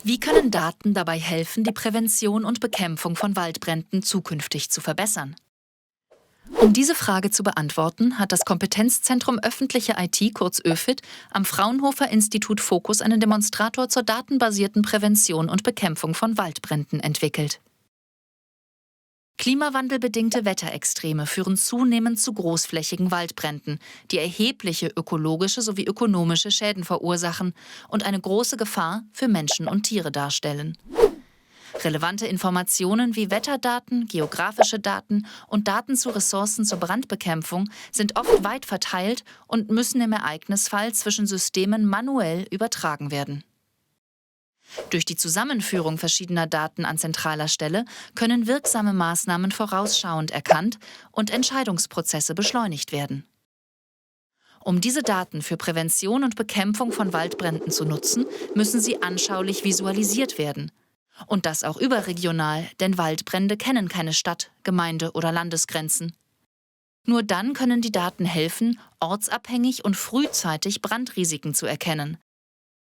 Wie können Daten dabei helfen, die Prävention und Bekämpfung von Waldbränden zukünftig zu verbessern? Um diese Frage zu beantworten, hat das Kompetenzzentrum Öffentliche IT, kurz ÖFIT, am Fraunhofer Institut Focus einen Demonstrator zur datenbasierten Prävention und Bekämpfung von Waldbränden entwickelt. Klimawandelbedingte Wetterextreme führen zunehmend zu großflächigen Waldbränden, die erhebliche ökologische sowie ökonomische Schäden verursachen und eine große Gefahr für Menschen und Tiere darstellen. Relevante Informationen wie Wetterdaten, geografische Daten und Daten zu Ressourcen zur Brandbekämpfung sind oft weit verteilt und müssen im Ereignisfall zwischen Systemen manuell übertragen werden. Durch die Zusammenführung verschiedener Daten an zentraler Stelle können wirksame Maßnahmen vorausschauend erkannt und Entscheidungsprozesse beschleunigt werden. Um diese Daten für Prävention und Bekämpfung von Waldbränden zu nutzen, müssen sie anschaulich visualisiert werden. Und das auch überregional, denn Waldbrände kennen keine Stadt-, Gemeinde- oder Landesgrenzen. Nur dann können die Daten helfen, ortsabhängig und frühzeitig Brandrisiken zu erkennen.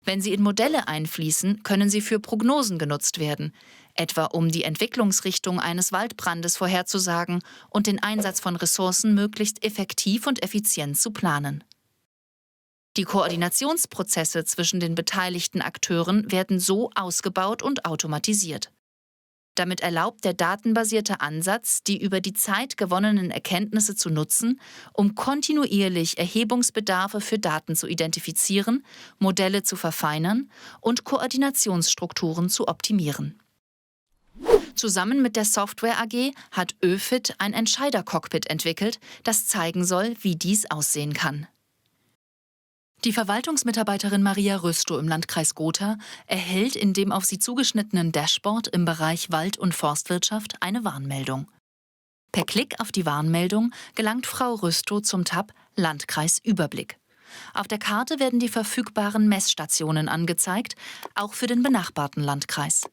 Wenn sie in Modelle einfließen, können sie für Prognosen genutzt werden, etwa um die Entwicklungsrichtung eines Waldbrandes vorherzusagen und den Einsatz von Ressourcen möglichst effektiv und effizient zu planen. Die Koordinationsprozesse zwischen den beteiligten Akteuren werden so ausgebaut und automatisiert. Damit erlaubt der datenbasierte Ansatz, die über die Zeit gewonnenen Erkenntnisse zu nutzen, um kontinuierlich Erhebungsbedarfe für Daten zu identifizieren, Modelle zu verfeinern und Koordinationsstrukturen zu optimieren. Zusammen mit der Software AG hat ÖFIT ein Entscheider-Cockpit entwickelt, das zeigen soll, wie dies aussehen kann. Die Verwaltungsmitarbeiterin Maria Rüstow im Landkreis Gotha erhält in dem auf sie zugeschnittenen Dashboard im Bereich Wald- und Forstwirtschaft eine Warnmeldung. Per Klick auf die Warnmeldung gelangt Frau Rüstow zum Tab Landkreisüberblick. Auf der Karte werden die verfügbaren Messstationen angezeigt, auch für den benachbarten Landkreis.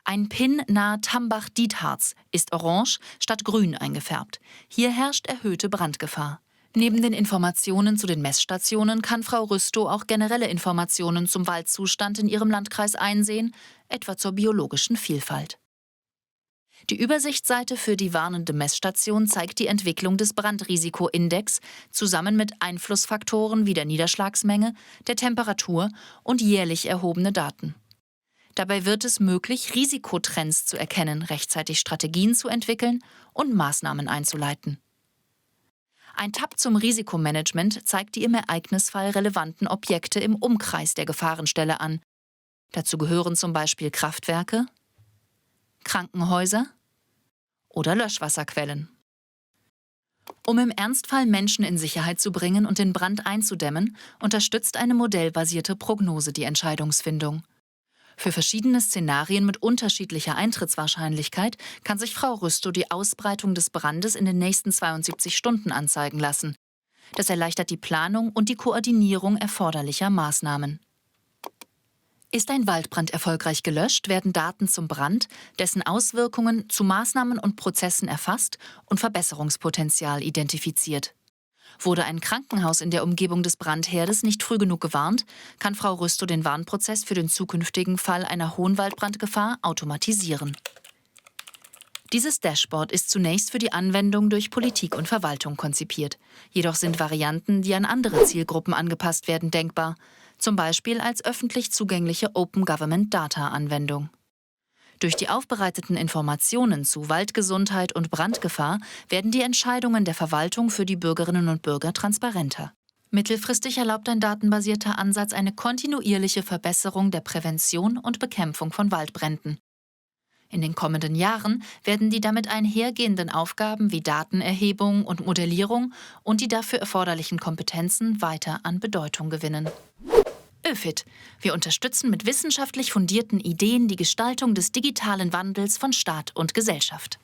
Ein Pin nahe Tambach-Dietharz ist orange statt grün eingefärbt. Hier herrscht erhöhte Brandgefahr. Neben den Informationen zu den Messstationen kann Frau Rüstow auch generelle Informationen zum Waldzustand in ihrem Landkreis einsehen, etwa zur biologischen Vielfalt. Die Übersichtsseite für die warnende Messstation zeigt die Entwicklung des Brandrisikoindex zusammen mit Einflussfaktoren wie der Niederschlagsmenge, der Temperatur und jährlich erhobene Daten. Dabei wird es möglich, Risikotrends zu erkennen, rechtzeitig Strategien zu entwickeln und Maßnahmen einzuleiten. Ein Tab zum Risikomanagement zeigt die im Ereignisfall relevanten Objekte im Umkreis der Gefahrenstelle an. Dazu gehören zum Beispiel Kraftwerke, Krankenhäuser oder Löschwasserquellen. Um im Ernstfall Menschen in Sicherheit zu bringen und den Brand einzudämmen, unterstützt eine modellbasierte Prognose die Entscheidungsfindung. Für verschiedene Szenarien mit unterschiedlicher Eintrittswahrscheinlichkeit kann sich Frau Rüstow die Ausbreitung des Brandes in den nächsten 72 Stunden anzeigen lassen. Das erleichtert die Planung und die Koordinierung erforderlicher Maßnahmen. Ist ein Waldbrand erfolgreich gelöscht, werden Daten zum Brand, dessen Auswirkungen zu Maßnahmen und Prozessen erfasst und Verbesserungspotenzial identifiziert. Wurde ein Krankenhaus in der Umgebung des Brandherdes nicht früh genug gewarnt, kann Frau Rüstow den Warnprozess für den zukünftigen Fall einer hohen Waldbrandgefahr automatisieren. Dieses Dashboard ist zunächst für die Anwendung durch Politik und Verwaltung konzipiert. Jedoch sind Varianten, die an andere Zielgruppen angepasst werden, denkbar, zum Beispiel als öffentlich zugängliche Open Government Data Anwendung. Durch die aufbereiteten Informationen zu Waldgesundheit und Brandgefahr werden die Entscheidungen der Verwaltung für die Bürgerinnen und Bürger transparenter. Mittelfristig erlaubt ein datenbasierter Ansatz eine kontinuierliche Verbesserung der Prävention und Bekämpfung von Waldbränden. In den kommenden Jahren werden die damit einhergehenden Aufgaben wie Datenerhebung und Modellierung und die dafür erforderlichen Kompetenzen weiter an Bedeutung gewinnen. ÖFIT. Wir unterstützen mit wissenschaftlich fundierten Ideen die Gestaltung des digitalen Wandels von Staat und Gesellschaft.